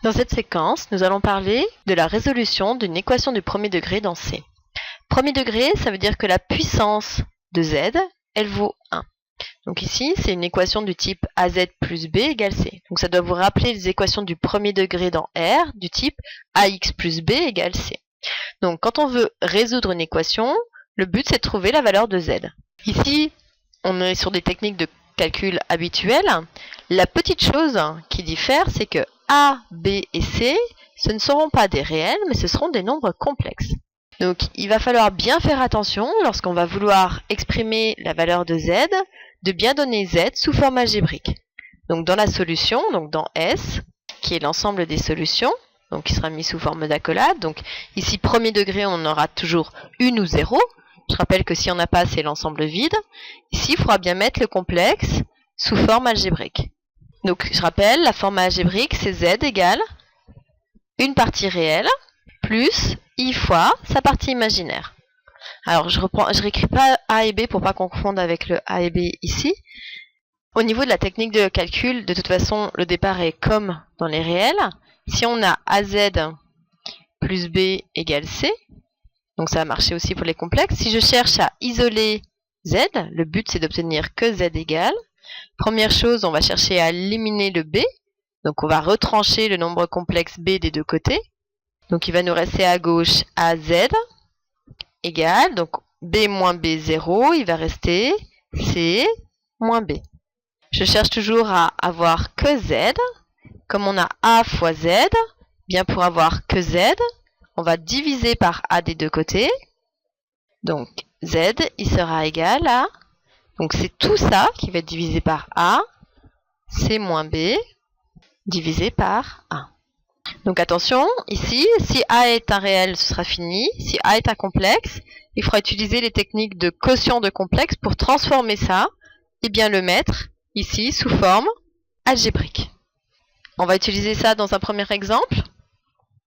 Dans cette séquence, nous allons parler de la résolution d'une équation du premier degré dans C. Premier degré, ça veut dire que la puissance de Z, elle vaut 1. Donc ici, c'est une équation du type AZ plus B égale C. Donc ça doit vous rappeler les équations du premier degré dans R du type AX plus B égale C. Donc quand on veut résoudre une équation, le but c'est de trouver la valeur de Z. Ici, on est sur des techniques de calcul habituelles. La petite chose qui diffère, c'est que A, B et C, ce ne seront pas des réels, mais ce seront des nombres complexes. Donc il va falloir bien faire attention lorsqu'on va vouloir exprimer la valeur de Z, de bien donner Z sous forme algébrique. Donc dans la solution, donc dans S, qui est l'ensemble des solutions, donc qui sera mis sous forme d'accolade. Donc ici, premier degré, on aura toujours une ou 0. Je rappelle que si on n'a pas, c'est l'ensemble vide. Ici, il faudra bien mettre le complexe sous forme algébrique. Donc je rappelle, la forme algébrique, c'est Z égale une partie réelle plus I fois sa partie imaginaire. Alors je réécris pas A et B pour pas confondre avec le A et B ici. Au niveau de la technique de calcul, de toute façon, le départ est comme dans les réels. Si on a AZ plus B égale C, donc ça va marcher aussi pour les complexes. Si je cherche à isoler Z, le but c'est d'obtenir que Z égale. Première chose, on va chercher à éliminer le B. Donc on va retrancher le nombre complexe B des deux côtés. Donc il va nous rester à gauche AZ égale, donc B moins B 0, il va rester C moins B. Je cherche toujours à avoir que Z. Comme on a A fois Z, bien pour avoir que Z, on va diviser par A des deux côtés. Donc Z, il sera égal à... Donc c'est tout ça qui va être divisé par A, C moins B, divisé par A. Donc attention, ici, si A est un réel, ce sera fini. Si A est un complexe, il faudra utiliser les techniques de quotient de complexe pour transformer ça et bien le mettre ici sous forme algébrique. On va utiliser ça dans un premier exemple.